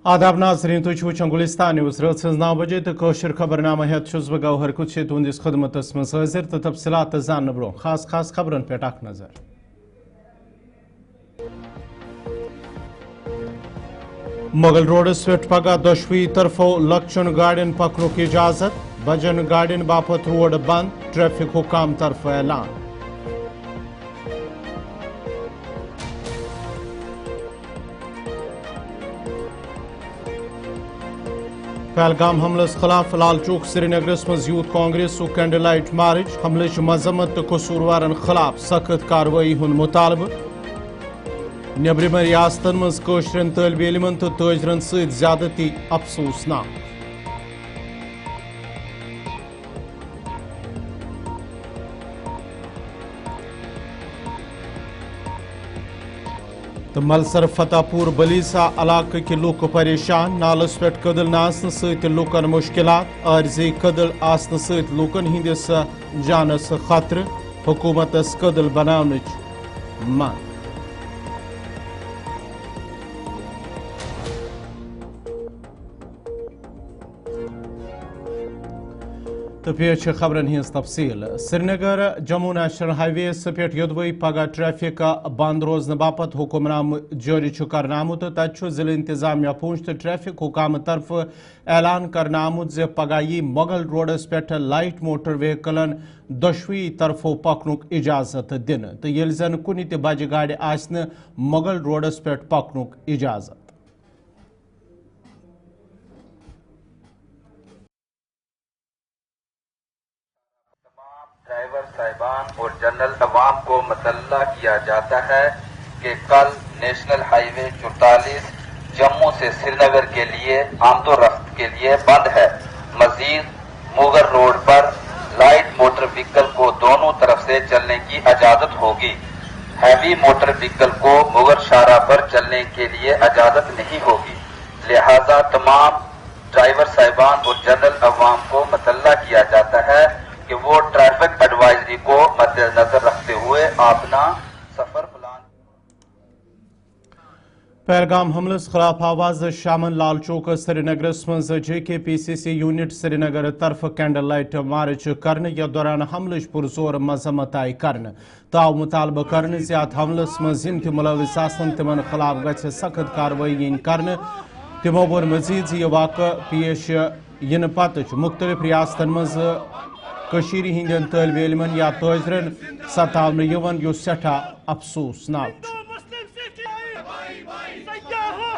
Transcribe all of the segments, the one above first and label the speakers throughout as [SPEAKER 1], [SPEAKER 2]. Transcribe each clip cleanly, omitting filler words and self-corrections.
[SPEAKER 1] आदाब नाज़रीन तुझ वुचान गुलिस्तान न्यूज़ रात 9 बजे तो कौशर खबरनामा हेत छुस बह गौहर कुछ तुंदिस खदमतस मज हाजिर तो तफसीलात जान ब्रो खास खबरन पे अख नजर। मुगल रोडस पे पगह दशवी तरफो लक्षण गाड़ियन पकड़ुक इजाजत बजन गाड़ियन बापत रोड बंद ट्रैफिक हुकाम तरफ ऐलान। पहलगाम हमलस खिलाफ लाल चौक श्रीनगरस मज यूथ कांग्रेस कैंडल लाइट मार्च हमलच मजम्मत तो कसूरवारन खिलाफ सख्त कार्रवाई हुंद मुतालबह। नेबरिम रियासतन मज कशरन तलब इलमन तो ताजरन सत ज्यादती अफसोसनाक। तो मलसर फतेहपुर बलीसा इलाक के लुक परेशान नालस पे कदल नासन सत लुकन मुश्किलात आरजी कदल आसन सत लुकन हिंदिस जानस खतरे हुकूमतस कदल बनावनच मांग। तो पेश खबरन हिंस तफसील श्रीनगर जम्मू नेशनल हाईवे पे योदवई पगह ट्रैफिक बंद रोजन बापत हुक्मनाम जारी करना आमुत तत जिले इंतजामिया पूंछ तो ट्रैफिक हुकाम तरफ ऐलान करना आमुत जे पगह यी मुगल रोडस पे लाइट मोटर व्हीकलन दशवी तरफो पकनुक इजाजत दिन तो ये जन कुन त बज गाड़ आसन मुगल रोडस पे पकनुक इजाजत।
[SPEAKER 2] ड्राइवर साहिबान और जनरल अवाम को मतल्ला किया जाता है कि कल नेशनल हाईवे 44 जम्मू से श्रीनगर के लिए आमदोरफ्त के लिए बंद है। मजीद मुगल रोड पर लाइट मोटर व्हीकल को दोनों तरफ से चलने की इजाजत होगी। हैवी मोटर व्हीकल को मुगल शाहरा पर चलने के लिए इजाजत नहीं होगी। लिहाजा तमाम ड्राइवर साहिबान और जनरल अवाम को मतल्ला किया जाता है कि वो ट्रैफिक एडवाइजरी को मद्देनजर रखते हुए अपना सफर प्लान।
[SPEAKER 1] पहलगाम हमलस खिलाफ आवाज शामन लाल चौक श्रीनगरस मज JKPCC यूनिट श्रीनगर तरफ कैंडल लाइट मार्च करने या दौरान हमलच पुरजोर मजम्मत आई करने ताव मुतालबा करने ज्यादा हमलस मज यम त मुलविस आसन तिमन खिलाफ गछ सख्त कार्रवाई करने तिमो वोन मजीद यह वाक़ पेश इन पत मुख्तलिफ रियासतन मज कशीरी हिंदन तलब इलमन या ताजरन सतावन यवन यो सठा अफसोसनाक।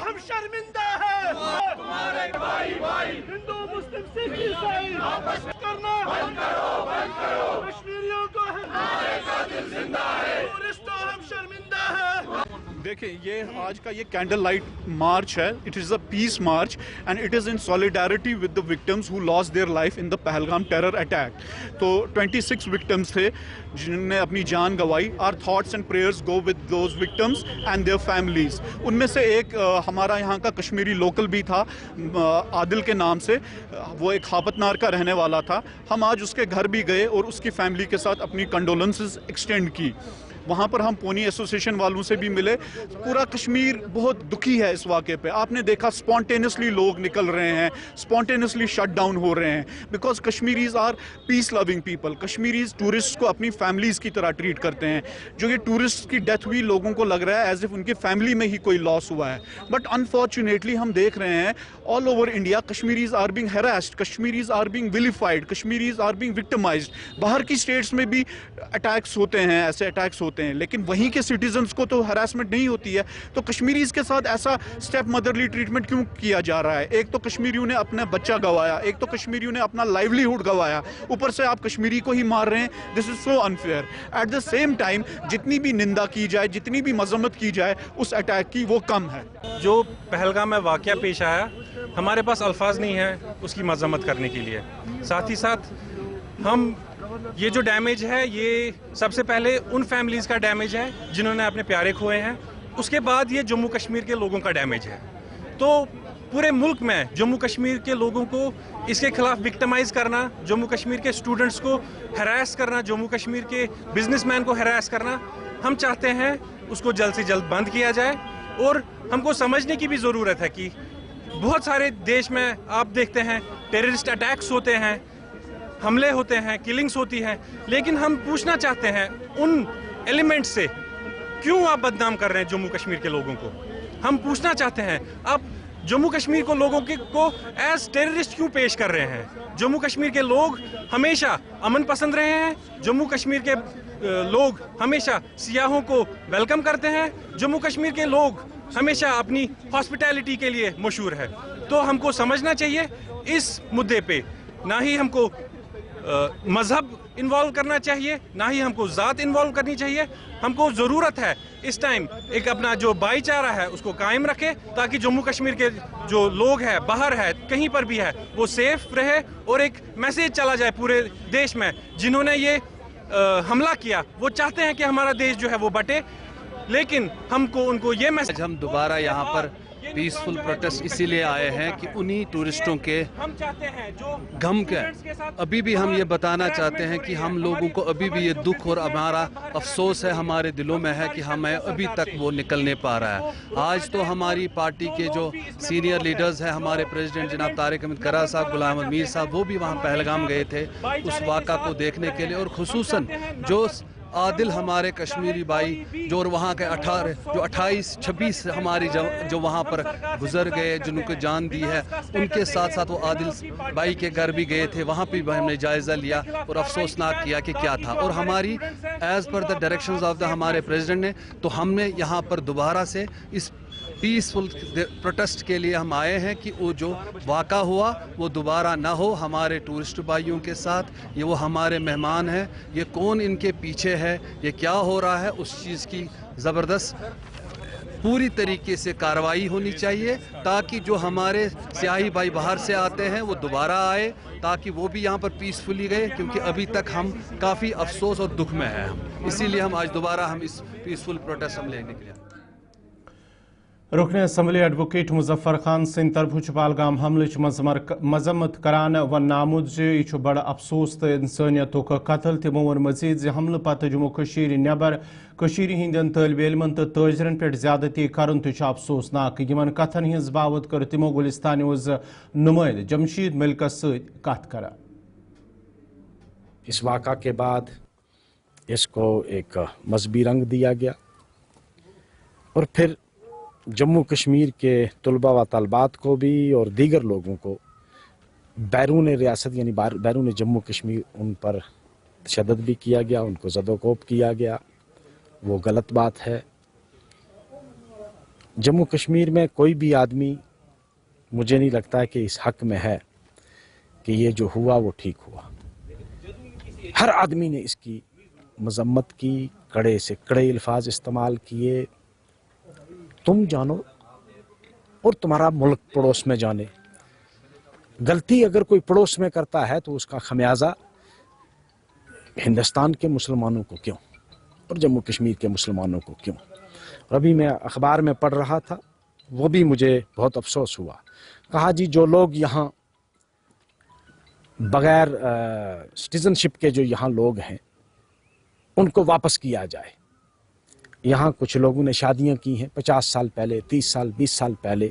[SPEAKER 3] हम शर्मिंदा है तुम्हारे भाई हिंदू मुस्लिम सिख ईसाई करना बंद करो कश्मीरियों को हमारे कातिल जिंदा है टूरिस्टों हम शर्मिंदा है।
[SPEAKER 4] देखिए ये आज का ये कैंडल लाइट मार्च है। It is a peace march and it is in solidarity with the victims who lost their life in the Pahalgam terror attack. तो 26 विक्टिम्स थे जिन्होंने अपनी जान गंवाई। Our thoughts and prayers go with those victims and their families. उनमें से एक हमारा यहाँ का कश्मीरी लोकल भी था आदिल के नाम से, वो एक हापतनार का रहने वाला था। हम आज उसके घर भी गए और उसकी फैमिली के साथ अपनी कंडोलेंसेस एक्सटेंड की। वहाँ पर हम पोनी एसोसिएशन वालों से भी मिले। पूरा कश्मीर बहुत दुखी है इस वाक़े पे। आपने देखा स्पॉन्टेनियसली लोग निकल रहे हैं, स्पॉन्टेनियसली शट डाउन हो रहे हैं because Kashmiris are peace loving people. Kashmiris tourist को अपनी फैमिलीज़ की तरह ट्रीट करते हैं। जो ये टूरिस्ट की डेथ हुई लोगों को लग रहा है एज इफ उनकी फैमिली में ही कोई लॉस हुआ है, बट अनफॉर्चुनेटली हम देख रहे हैं all over India Kashmiris are being harassed, Kashmiris are being vilified, Kashmiris are being victimised. बाहर की स्टेट्स में भी अटैक्स होते हैं, ऐसे अटैक्स होते हैं, लेकिन वहीं के सिटीजन्स को तो हरासमेंट नहीं होती है। तो कश्मीरीज के साथ ऐसा स्टेप मदरली ट्रीटमेंट क्यों किया जा रहा है? एक तो कश्मीरियों ने अपना बच्चा गंवाया, एक तो कश्मीरियों ने अपना लाइवलीहुड गंवाया, ऊपर से आप कश्मीरी को ही मार रहे हैं। This is so unfair. At the same time जितनी भी निंदा की जाए, जितनी भी मजम्मत की जाए उस अटैक की, वो कम है।
[SPEAKER 5] जो पहलगाम में वाक़या पेश आया, हमारे पास अल्फाज नहीं है उसकी मजम्मत करने के लिए। साथ ही साथ हम ये जो डैमेज है ये सबसे पहले उन फैमिलीज़ का डैमेज है जिन्होंने अपने प्यारे खोए हैं, उसके बाद ये जम्मू कश्मीर के लोगों का डैमेज है। तो पूरे मुल्क में जम्मू कश्मीर के लोगों को इसके खिलाफ विक्टिमाइज करना, जम्मू कश्मीर के स्टूडेंट्स को हरास करना, जम्मू कश्मीर के बिजनेसमैन को हरास करना, हम चाहते हैं उसको जल्द से जल्द बंद किया जाए। और हमको समझने की भी ज़रूरत है कि بہت سارے دیش میں آپ دیکھتے ہیں ٹیررسٹ اٹیکس ہوتے ہیں, حملے ہوتے ہیں, کلنگز ہوتی ہیں, لیکن ہم پوچھنا چاہتے ہیں ان ایلیمنٹ سے کیوں آپ بدنام کر رہے ہیں جموں کشمیر کے لوگوں کو. ہم پوچھنا چاہتے ہیں آپ جموں کشمیر کو لوگوں کو ایز ٹیررسٹ کیوں پیش کر رہے ہیں. جموں کشمیر کے لوگ ہمیشہ امن پسند رہے ہیں, جموں کشمیر کے لوگ ہمیشہ سیاحوں کو ویلکم کرتے ہیں, جموں کشمیر کے لوگ ہمیشہ اپنی ہاسپٹیلٹی کے لیے مشہور ہے. تو ہم کو سمجھنا چاہیے اس مدعے پہ نہ ہی ہم کو مذہب انوالو کرنا چاہیے, نہ ہی ہم کو ذات انوالو کرنی چاہیے. ہم کو ضرورت ہے اس ٹائم ایک اپنا جو بھائی چارہ ہے اس کو قائم رکھے, تاکہ جموں کشمیر کے جو لوگ ہیں باہر ہے کہیں پر بھی ہے وہ سیف رہے, اور ایک میسیج چلا جائے پورے دیش میں. جنہوں نے یہ حملہ کیا وہ چاہتے ہیں کہ ہمارا دیش جو ہے وہ بٹے, لیکن ہم کو ان کو یہ میسج.
[SPEAKER 6] ہم دوبارہ یہاں پر پیسفل پروٹیسٹ اسی لیے آئے ہیں کہ انہی ٹورسٹوں کے غم کے ابھی بھی ہم یہ بتانا چاہتے ہیں کہ ہم لوگوں کو ابھی بھی یہ دکھ اور ہمارا افسوس ہے ہمارے دلوں میں ہے کہ ہمیں ابھی تک وہ نکل نہیں پا رہا ہے. آج تو ہماری پارٹی کے جو سینئر لیڈرز ہیں, ہمارے پریزیڈنٹ جناب طارق احمد کرا صاحب, غلام احمد میر صاحب, وہ بھی وہاں پہلگام گئے تھے اس واقعہ کو دیکھنے کے لیے, اور خصوصاً جو عادل ہمارے کشمیری بھائی جو وہاں کے 28-26 ہماری جو وہاں پر گزر گئے, جن کو جان دی ہے, ان کے ساتھ ساتھ وہ عادل بھائی کے گھر بھی گئے تھے, وہاں پہ بھی ہم نے جائزہ لیا اور افسوسناک کیا کہ کیا تھا. اور ہماری as per the directions of the ہمارے پریزیڈنٹ نے, تو ہم نے یہاں پر دوبارہ سے اس پیسفل پروٹیسٹ کے لیے ہم آئے ہیں کہ وہ جو واقعہ ہوا وہ دوبارہ نہ ہو. ہمارے ٹورسٹ بھائیوں کے ساتھ یہ وہ ہمارے مہمان ہیں, یہ کون ان کے پیچھے ہے, یہ کیا ہو رہا ہے, اس چیز کی زبردست پوری طریقے سے کارروائی ہونی چاہیے, تاکہ جو ہمارے سیاحی بھائی باہر سے آتے ہیں وہ دوبارہ آئے, تاکہ وہ بھی یہاں پر پیسفلی گئے, کیونکہ ابھی تک ہم کافی افسوس اور دکھ میں ہیں. اسی لیے ہم آج دوبارہ ہم اس پیسفل پروٹیسٹ ہم لینے کے لیے.
[SPEAKER 1] رکن اسمبلی ایڈوکیٹ مظفر خان سند طرف پہلگام حملچ مذمت کران ون آمت یہ بڑا افسوس تو انسانیت قتل. تمو وون مزید حملہ پتہ جموں کشیر نبر ہندین طالب علمن تو تاجرن پہ زیادتی کرن تو افسوسناک. یمن کتھن ہز باوت کر تمو گلستان عز نمائند جمشید ملکس ست کت کران.
[SPEAKER 7] اس واقعہ کے بعد اس کو ایک مذہبی رنگ دیا گیا, اور پھر جموں کشمیر کے طلباء و طالبات کو بھی اور دیگر لوگوں کو بیرون ریاست یعنی بیرون جموں کشمیر ان پر تشدد بھی کیا گیا, ان کو زد و کوب کیا گیا. وہ غلط بات ہے. جموں کشمیر میں کوئی بھی آدمی مجھے نہیں لگتا ہے کہ اس حق میں ہے کہ یہ جو ہوا وہ ٹھیک ہوا. ہر آدمی نے اس کی مذمت کی, کڑے سے کڑے الفاظ استعمال کیے. تم جانو اور تمہارا ملک پڑوس میں جانے. غلطی اگر کوئی پڑوس میں کرتا ہے تو اس کا خمیازہ ہندوستان کے مسلمانوں کو کیوں اور جموں کشمیر کے مسلمانوں کو کیوں. اور ابھی میں اخبار میں پڑھ رہا تھا, وہ بھی مجھے بہت افسوس ہوا. کہا جی جو لوگ یہاں بغیر سٹیزن شپ کے جو یہاں لوگ ہیں ان کو واپس کیا جائے. یہاں کچھ لوگوں نے شادیاں کی ہیں 50 سال پہلے, 30 سال 20 سال پہلے,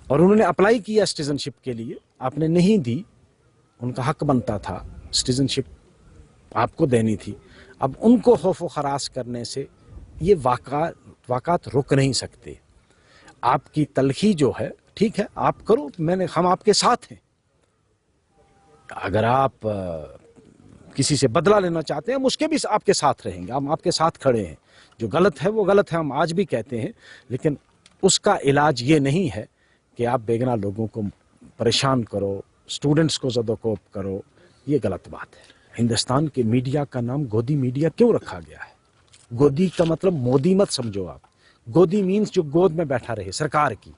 [SPEAKER 7] اور انہوں نے اپلائی کیا سٹیزن شپ کے لیے, آپ نے نہیں دی. ان کا حق بنتا تھا, سٹیزن شپ آپ کو دینی تھی. اب ان کو خوف و خراش کرنے سے یہ واقعات رک نہیں سکتے. آپ کی تلخی جو ہے ٹھیک ہے آپ کرو, ہم آپ کے ساتھ ہیں. اگر آپ کسی سے بدلہ لینا چاہتے ہیں ہم اس کے بھی آپ کے ساتھ رہیں گے, ہم آپ کے ساتھ کھڑے ہیں. جو غلط ہے وہ غلط ہے, ہم آج بھی کہتے ہیں, لیکن اس کا علاج یہ نہیں ہے کہ آپ بے گناہ لوگوں کو پریشان کرو, سٹوڈنٹس کو زد و کوب کرو. یہ غلط بات ہے. ہندوستان کے میڈیا کا نام گودی میڈیا کیوں رکھا گیا ہے؟ گودی کا مطلب مودی مت سمجھو آپ. گودی مینز جو گود میں بیٹھا رہے, سرکار کی.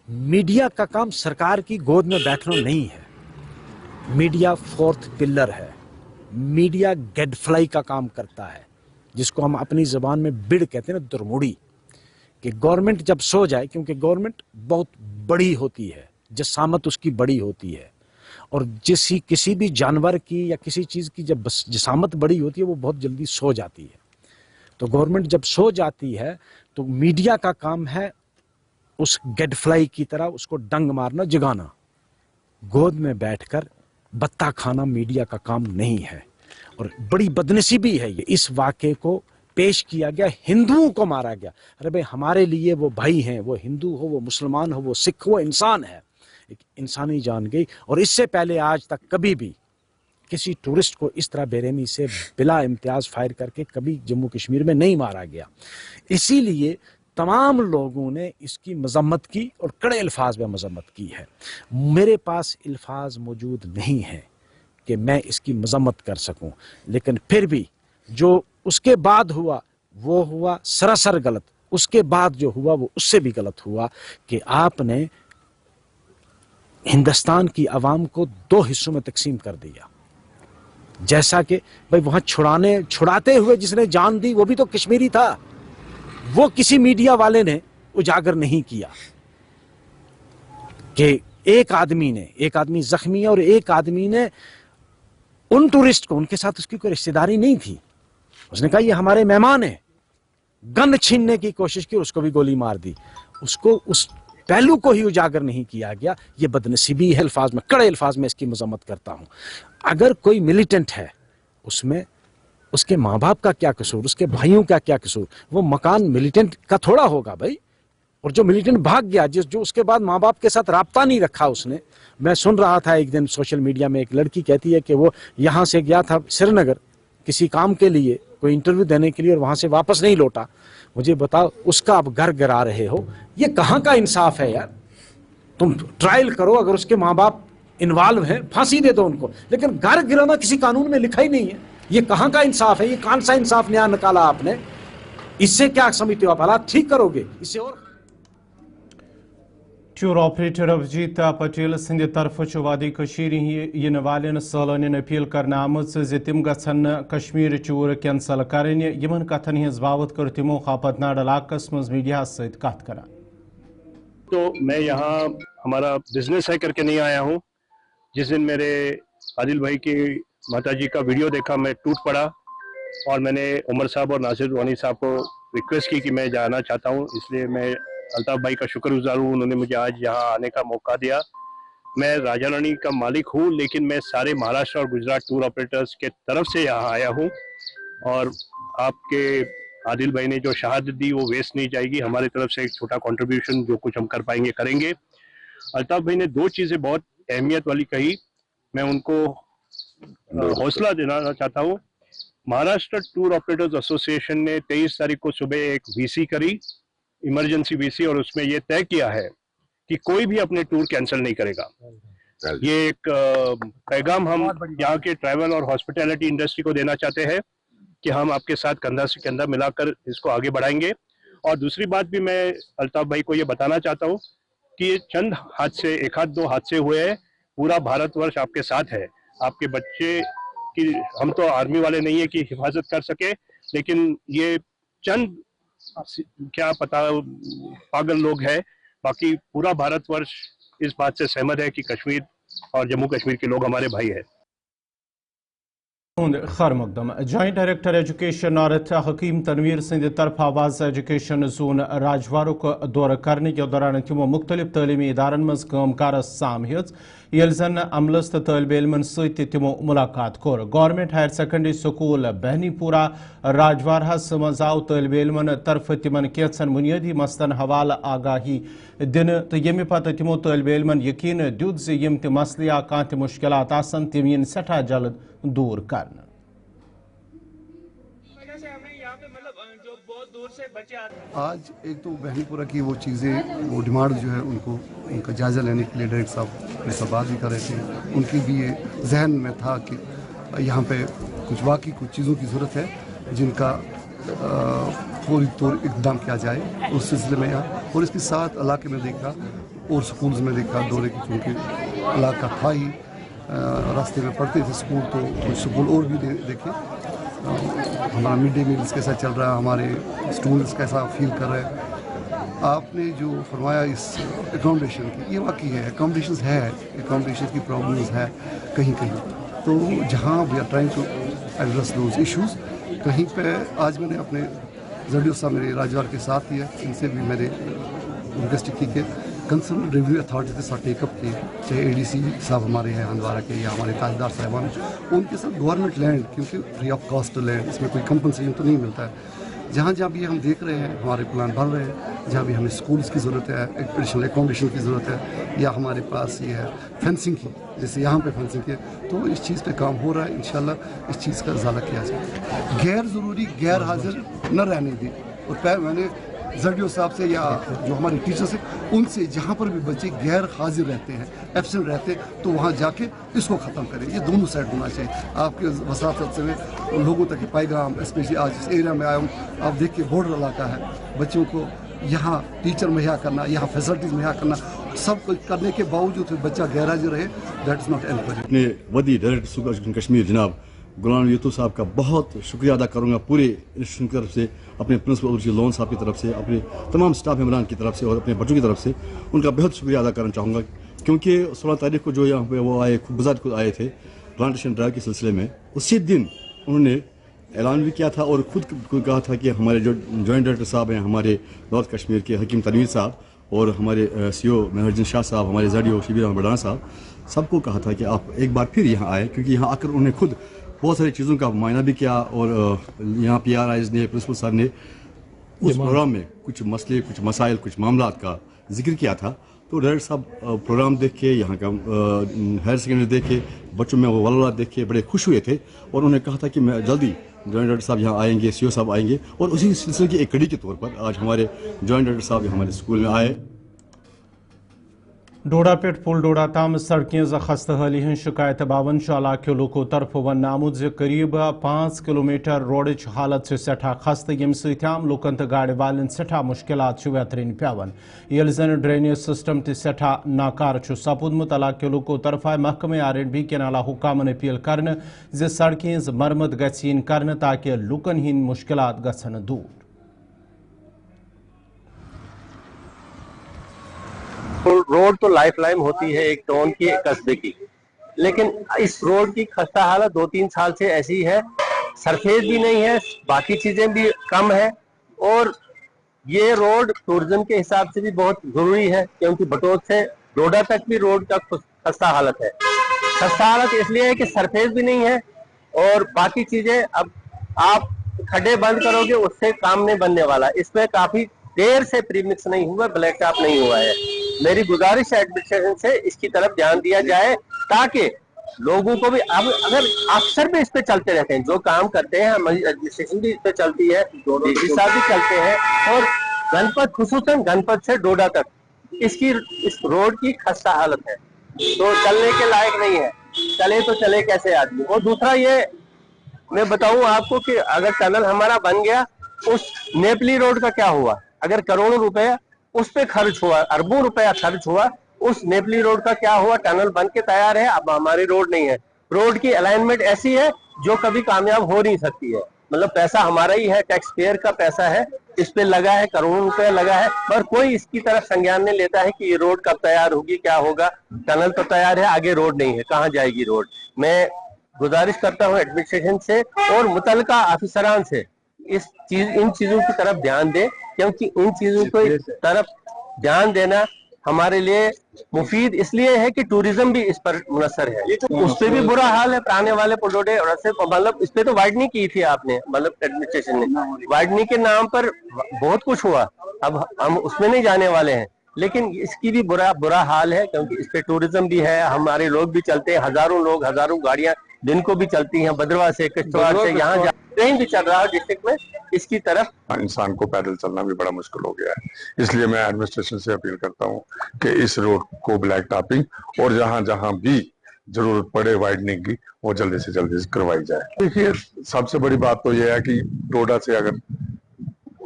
[SPEAKER 7] میڈیا کا کام سرکار کی گود میں بیٹھنا نہیں ہے. میڈیا فورتھ پلر ہے. میڈیا گیڈ فلائی کا کام کرتا ہے, جس کو ہم اپنی زبان میں بڑ کہتے ہیں نا, درموڑی. کہ گورنمنٹ جب سو جائے, کیونکہ گورنمنٹ بہت بڑی ہوتی ہے, جسامت اس کی بڑی ہوتی ہے, اور کسی بھی جانور کی یا کسی چیز کی جب جسامت بڑی ہوتی ہے وہ بہت جلدی سو جاتی ہے. تو گورنمنٹ جب سو جاتی ہے تو میڈیا کا کام ہے उस गेट फ्लाई की तरह उसको डंग मारना, जगाना, गोद में बैठकर बत्ता खाना मीडिया का काम नहीं है। और बड़ी बदनसीबी है ये, इस वाक़े को पेश किया गया, हिंदुओं को मारा गया। अरे भाई, हमारे लिए वो भाई हैं, वो हिंदू हो, वो मुसलमान हो, वो सिख हो, इंसान है, एक इंसानी जान गई। और इससे पहले आज तक कभी भी किसी टूरिस्ट को इस तरह बेरहमी से बिला इम्तियाज फायर करके कभी जम्मू कश्मीर में नहीं मारा गया। इसीलिए तमाम लोगों ने इसकी मजम्मत की और कड़े अल्फाज में मजम्मत की है। मेरे पास अल्फाज मौजूद नहीं है कि मैं इसकी मजम्मत कर सकूं, लेकिन फिर भी जो उसके बाद हुआ वो हुआ सरासर गलत। उसके बाद जो हुआ वो उससे भी गलत हुआ कि आपने हिंदुस्तान की आवाम को दो हिस्सों में तकसीम कर दिया। जैसा कि भाई वहां छुड़ाते हुए जिसने जान दी वो भी तो कश्मीरी था, वो किसी मीडिया वाले ने उजागर नहीं किया कि एक आदमी जख्मी है और एक आदमी ने उन टूरिस्ट को, उनके साथ उसकी कोई रिश्तेदारी नहीं थी, उसने कहा ये हमारे मेहमान हैं, गन छीनने की कोशिश की, उसको भी गोली मार दी। उसको उस पहलू को ही उजागर नहीं किया गया। ये बदनसीबी है, अल्फाज में, कड़े अल्फाज में इसकी मजम्मत करता हूं। अगर कोई मिलिटेंट है उसमें उसके माँ बाप का क्या कसूर, उसके भाइयों का क्या कसूर? वो मकान मिलिटेंट का थोड़ा होगा भाई। और जो मिलिटेंट भाग गया, जो उसके बाद माँ बाप के साथ राब्ता नहीं रखा उसने। मैं सुन रहा था एक दिन सोशल मीडिया में, एक लड़की कहती है कि वो यहाँ से गया था श्रीनगर किसी काम के लिए, कोई इंटरव्यू देने के लिए, और वहां से वापस नहीं लौटा। मुझे बताओ, उसका आप घर गिरा रहे हो, ये कहाँ का इंसाफ है यार? तुम ट्रायल करो, अगर उसके माँ बाप इन्वॉल्व हैं फांसी दे दो उनको, लेकिन घर गिराना किसी कानून में लिखा ही नहीं है। ये कहाँ का इंसाफ है? ये कौन सा इंसाफ नया निकाला आपने? इससे क्या समझते हो आप? हालात ठीक करोगे इससे? और
[SPEAKER 1] टूर ऑपरेटर अभिजीता पटेल सिंध तरफ वादी इन वाले सैलानियन अपील करने आमत तिम गन कश्मीर टूर कैंसल करें। यमन कथन हज बाबत कर तमो खापतनाड इलाकस मज मीडिया सत कत कर।
[SPEAKER 8] तो मैं यहाँ हमारा बिजनेस है करके नहीं आया हूँ। जिस दिन मेरे आदिल भाई की माताजी का वीडियो देखा, मैं टूट पड़ा और मैंने उमर साहब और नासिर वानी साहब को रिक्वेस्ट की कि मैं जाना चाहता हूँ। इसलिए मैं अल्ताफ भाई का शुक्रगुजार हूँ, उन्होंने मुझे आज यहाँ आने का मौका दिया। मैं राजा रानी का मालिक हूँ, लेकिन मैं सारे महाराष्ट्र और गुजरात टूर ऑपरेटर्स के तरफ से यहाँ आया हूँ। और आपके आदिल भाई ने जो शहादत दी वो वेस्ट नहीं जाएगी। हमारी तरफ से एक छोटा कंट्रीब्यूशन जो कुछ हम कर पाएंगे करेंगे। अल्ताफ भाई ने दो चीज़ें बहुत अहमियत वाली कही, मैं उनको हौसला देना चाहता हूँ। महाराष्ट्र टूर ऑपरेटर्स एसोसिएशन ने 23 तारीख को सुबह एक वीसी करी, इमरजेंसी वीसी, और उसमें ये तय किया है कि कोई भी अपने टूर कैंसिल नहीं करेगा। ये एक पैगाम हम यहाँ के ट्रैवल और हॉस्पिटैलिटी इंडस्ट्री को देना चाहते हैं कि हम आपके साथ कंधा से कंधा मिलाकर इसको आगे बढ़ाएंगे। और दूसरी बात भी मैं अल्ताफ भाई को ये बताना चाहता हूँ कि ये चंद हादसे, एक आध दो हादसे हुए हैं, पूरा भारतवर्ष आपके साथ है। आपके बच्चे की, हम तो आर्मी वाले नहीं है कि हिफाजत कर सके, लेकिन ये चंद क्या पता पागल लोग हैं, बाकी पूरा भारतवर्ष इस बात से सहमत है कि कश्मीर और जम्मू कश्मीर के लोग हमारे भाई हैं।
[SPEAKER 1] खर मुकदम जॉइंट डायरेक्टर एजुकेशन और हकीम तनवीर सिंध तरफ आवाज एजुकेशन जोन राजवारुक दौर करने के दौरान तमो मुख्तलिफ तलीमी इदारन मज कामकार सामहिज यल जन अमलस तो तलब इलमन सत तमो मुलाकात कोर। Government higher secondary school Bahnipura राजवारहस मज आव तलब इलमन तरफ तिमन कैंसन बुनियादी मसलन हवाल आगाही दिन तो यमे पत तमो तलब इलमन यकीन दुत ज यम त मसले या कां त मुश्किलात आसन तिम यन सठा जल्द दूर करना।
[SPEAKER 9] आज एक तो बहनीपुरा की वो चीज़ें, वो डिमांड जो है उनको, उनका जायज़ा लेने के लिए डायरेक्टर साहब मेरे साथ बात भी कर रहे थे। उनकी भी ये जहन में था कि यहाँ पे कुछ वाकई कुछ चीज़ों की ज़रूरत है जिनका फौरी तौर इक़दाम किया जाए। उस सिलसिले में यहाँ, और इसके साथ इलाके में देखा और स्कूल्स में देखा दौरे की, चूँकि इलाका था ही, रास्ते में पढ़ते थे स्कूल, तो कुछ स्कूल और भी देखे। हमारा मिड डे मील्स कैसा चल रहा है, हमारे स्टूडेंट्स कैसा फील कर रहे हैं। आपने जो फरमाया इस एकोमोडेशन की, ये वाकई है, एकोमोडेशन की प्रॉब्लम्स है कहीं कहीं। तो जहाँ we are trying to address those issues, कहीं पे आज मैंने अपने जडियो साहब मेरे राजवार के साथ ही है, इनसे भी मेरे रिक्वेस्ट की कि कंसर्न रेवेन्यू अथॉरिटी के साथ टेकअप किए, चाहे ADC साहब हमारे हैं हंदवारा के या हमारे ताजदार साहिबान, उनके साथ गवर्नमेंट लैंड, क्योंकि फ्री ऑफ कॉस्ट लैंड, इसमें कोई कंपनसेशन तो नहीं मिलता है। जहाँ जहाँ भी हम देख रहे हैं हमारे प्लान बन रहे हैं, जहाँ भी हमें स्कूल्स की ज़रूरत है, एडिशनल एकोमोडेशन की ज़रूरत है, या हमारे पास ये है फेंसिंग की, जैसे यहाँ पे फेंसिंग की, तो इस चीज़ पे काम हो रहा है। इंशाल्लाह इस चीज़ का इजाला किया जाए। गैर ज़रूरी गैर हाजिर न रहने दी। और मैंने ZDO साहब से या जो हमारे टीचर्स हैं उनसे, जहाँ पर भी बच्चे गैर हाजिर रहते हैं, एब्सेंट रहते हैं, तो वहाँ जाके इसको ख़त्म करें। ये दोनों साइड होना चाहिए। आपके वसाफत से मैं लोगों तक पैगाम, स्पेशली आज इस एरिया में आया हूँ, आप देखिए बॉर्डर इलाका है, बच्चों को यहाँ टीचर मुहैया करना, यहाँ फैसिलिटीज़ मुहैया करना, सब कुछ करने के बावजूद बच्चा गैर हाजिर रहे, दैट इज़ नॉट एनकरेज।
[SPEAKER 10] अपने वदी डायरेक्टर कश्मीर जनाब गुलाम यूसुफ साहब का बहुत शुक्रिया अदा करूँगा पूरे इंस्टीट्यूशन की तरफ से, अपने प्रिंसिपल उर्जी लोन साहब की तरफ से, अपने तमाम स्टाफ मेम्बरान की तरफ से और अपने बच्चों की तरफ से उनका बहुत शुक्रिया अदा करना चाहूँगा। क्योंकि 16 तारीख को जो यहाँ पे वो आए, खुद बजात खुद आए थे प्लांटेशन ड्राइव के सिलसिले में, उसी दिन उन्होंने ऐलान भी किया था और खुद कहा था कि हमारे जो जॉइंट डायरेक्टर साहब हैं हमारे नॉर्थ कश्मीर के हकीम तनवीर साहब और हमारे CO मेहरदीन शाह साहब, हमारे ZDO शबीर अहमद बड़ाना साहब, सबको कहा था कि आप एक बार फिर यहाँ आए, क्योंकि यहाँ आकर उन्होंने खुद बहुत सारी चीज़ों का मुआयना भी किया और यहाँ PRIs ने, प्रिंसिपल सर ने उस प्रोग्राम में कुछ मसले, कुछ मसाइल, कुछ मामलात का जिक्र किया था। तो डायरेक्टर साहब प्रोग्राम देख के, यहाँ का हायर सेकेंडरी देख के, बच्चों में वो वाला देख के बड़े खुश हुए थे और उन्होंने कहा था कि मैं जल्दी जॉइंट डायरेक्टर साहब यहाँ आएंगे, CO साहब आएंगे। और उसी सिलसिले की एक कड़ी के तौर पर आज हमारे जॉइंट डायरेक्टर साहब हमारे स्कूल में आए।
[SPEAKER 1] डोडा पेट पुल डोडा ताम सड़कें खस्त हाली हन शिकायत 52 इलाकों लोगों तरफ वन आमुद करीब 5 किलोमीटर रोडच हालत से सठा खस्त यम सम लुकन तो गाड़ वालन सठा मुश्किलात वेतरन पेवन यल जन ड्रेनेज सिस्टम त सठा नाकार सपुदमुत इलाकों लोगों तरफ महकमे R&B के नाला हुकामन अपील कर सड़कें मरमत गन कर ताकि लुकन हिंद मुश्किलात गसन दूर।
[SPEAKER 11] रोड तो लाइफ लाइन होती है एक टाउन की, एक कस्बे की, लेकिन इस रोड की खस्ता हालत 2-3 साल से ऐसी है। सरफेस भी नहीं है, बाकी चीजें भी कम है, और ये रोड टूरिज्म के हिसाब से भी बहुत जरूरी है, क्योंकि बटोत से डोडा तक भी रोड का खस्ता हालत है। खस्ता हालत इसलिए है कि सरफेस भी नहीं है और बाकी चीजें, अब आप खड्डे बंद करोगे उससे काम नहीं बनने वाला। इसमें काफी देर से प्रीमिक्स नहीं हुआ, ब्लैक टॉप नहीं हुआ है। मेरी गुजारिश है एडमिनिस्ट्रेशन से इसकी तरफ ध्यान दिया जाए, ताकि लोगों को भी, अब अगर अफसर भी इस पे चलते रहते हैं, जो काम करते हैं, हमारी एडमिनिस्ट्रेशन भी इस पे चलती है, डीसी साहब भी चलते हैं, और गणपत खुसूसन गणपत से डोडा तक इस रोड की खस्ता हालत है, तो चलने के लायक नहीं है। चले तो चले कैसे आदमी। और दूसरा ये मैं बताऊं आपको कि अगर टनल हमारा बन गया, उस नेपली रोड का क्या हुआ? अगर करोड़ों रुपए उस पे खर्च हुआ, अरबों रुपया खर्च हुआ, उस नेपली रोड का क्या हुआ? टनल बन के तैयार है, अब हमारी रोड नहीं है। रोड की अलाइनमेंट ऐसी है जो कभी कामयाब हो नहीं सकती है। मतलब पैसा हमारा ही है, टैक्स पेयर का पैसा है, इस पे लगा है, करोड़ों रुपया लगा है, पर कोई इसकी तरफ संज्ञान नहीं लेता है कि ये रोड कब तैयार होगी, क्या होगा। टनल तो तैयार है, आगे रोड नहीं है, कहाँ जाएगी रोड। मैं गुजारिश करता हूँ एडमिनिस्ट्रेशन से और मुतलका ऑफिसरान से इन चीजों की तरफ ध्यान दे, क्योंकि इन चीजों की तरफ ध्यान देना हमारे लिए मुफीद इसलिए है कि टूरिज्म भी इस पर मुनसर है। उस पे भी बुरा हाल है, पुराने वाले पुलोडे, और मतलब इस पे तो वाइडनिंग की थी आपने, मतलब एडमिनिस्ट्रेशन ने वाइडनिंग के नाम पर बहुत कुछ हुआ। अब हम उसमें नहीं जाने वाले हैं, लेकिन इसकी भी बुरा हाल है, क्योंकि इस पे टूरिज्म भी है, हमारे लोग भी चलते हैं, हजारों लोग, हजारों गाड़ियां दिन को भी चलती हैं, भद्रवा से, किश्तवाड़ से, यहाँ कहीं भी चल रहा है डिस्ट्रिक्ट में, इसकी तरफ
[SPEAKER 12] इंसान को पैदल चलना भी बड़ा मुश्किल हो गया है। इसलिए मैं एडमिनिस्ट्रेशन से अपील करता हूँ कि इस रोड को ब्लैक टॉपिंग और जहाँ जहाँ भी जरूरत पड़े वाइडनिंग की, वो जल्दी से जल्दी करवाई जाए। देखिए, सबसे बड़ी बात तो यह है कि डोडा से अगर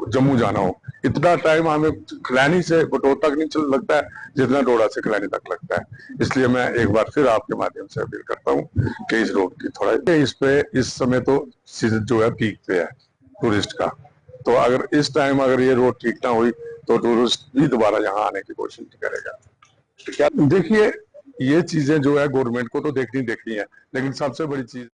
[SPEAKER 12] जम्मू जाना हो, इतना टाइम हमें खिलानी से बटोत तक नहीं चल लगता है जितना डोडा से खिलानी तक लगता है। इसलिए मैं एक बार फिर आपके माध्यम से अपील करता हूँ कि इस रोड की थोड़ा, इस पे इस समय तो सीजन जो है पीक पे है टूरिस्ट का, तो अगर इस टाइम अगर ये रोड ठीक ना हुई तो टूरिस्ट भी दोबारा यहाँ आने की कोशिश नहीं करेगा। देखिए, ये चीजें जो है गवर्नमेंट को तो देखनी है, लेकिन सबसे बड़ी चीज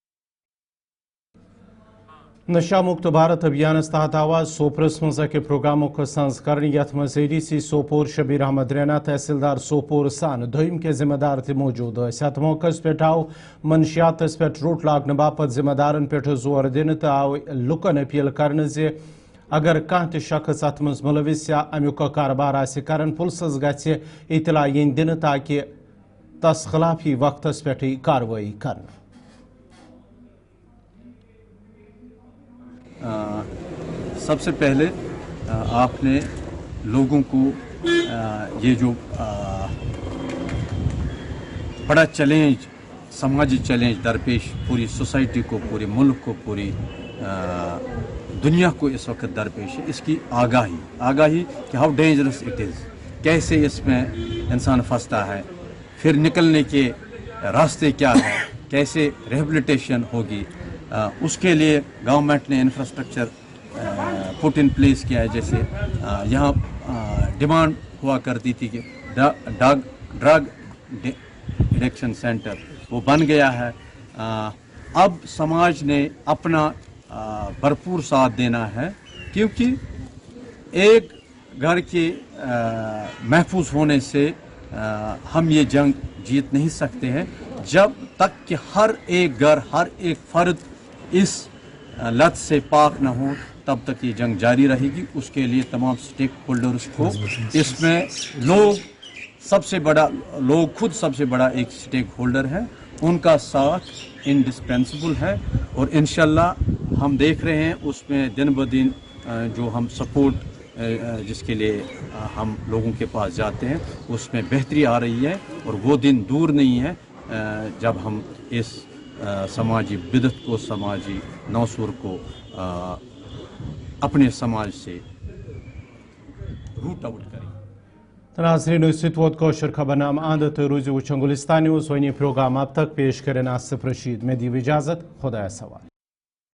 [SPEAKER 1] نشہ مکت بھارت ابھیانس تحت آواز سوپرس مز اکہ پروگرامک سنز کرنے یت مز ڈی سی سوپور شبیر احمد رینا تحصیلدار سوپور سان دویم کے ذمہ دار تہ موجود ث ات موقع پہ آو منشیات پہ روٹ لاگنے باپت ذمہ دارن پہ زور دن تو آو لکن اپیل کرنے زِ اگر کانٛہہ تہِ شخص ات مز ملوث یا امیک کاربار آسہِ کران پُلسس گژھِ اطلاع ین دنہٕ تاکہ تس خلاف ہی وقتس پٮ۪ٹھٕے کاروٲیی کرنہٕ.
[SPEAKER 13] سب سے پہلے آپ نے لوگوں کو یہ جو بڑا چیلنج سماجی چیلنج درپیش پوری سوسائٹی کو پورے ملک کو پوری دنیا کو اس وقت درپیش ہے اس کی آگاہی کہ ہاؤ ڈینجرس اٹ از کیسے اس میں انسان پھنستا ہے پھر نکلنے کے راستے کیا ہے کیسے ریہیبلیٹیشن ہوگی اس کے لیے گورنمنٹ نے انفراسٹرکچر پٹ ان پلیس کیا ہے جیسے یہاں ڈیمانڈ ہوا کرتی تھی کہ ڈرگ ایڈکشن سینٹر وہ بن گیا ہے اب سماج نے اپنا بھرپور ساتھ دینا ہے کیونکہ ایک گھر کے محفوظ ہونے سے ہم یہ جنگ جیت نہیں سکتے ہیں جب تک کہ ہر ایک گھر ہر ایک فرد اس لت سے پاک نہ ہو تب تک یہ جنگ جاری رہے گی اس کے لیے تمام سٹیک ہولڈرز کو اس میں لوگ خود سب سے بڑا ایک سٹیک ہولڈر ہے ان کا ساتھ انڈسپینسبل ہے اور انشاءاللہ ہم دیکھ رہے ہیں اس میں دن بدن جو ہم سپورٹ جس کے لیے ہم لوگوں کے پاس جاتے ہیں اس میں بہتری آ رہی ہے اور وہ دن دور نہیں ہے جب ہم اس سماجی بدعت کو سماجی نوسور کو اپنے سماج سے روٹ آؤٹ کریں.
[SPEAKER 1] ناظرین ست ووت کوشر خبرنامہ اند تو روزو وچھان گلستان نیوز ونی پروگرام اب تک پیش کریں آصف رشید. میں دیو اجازت خدا سوال.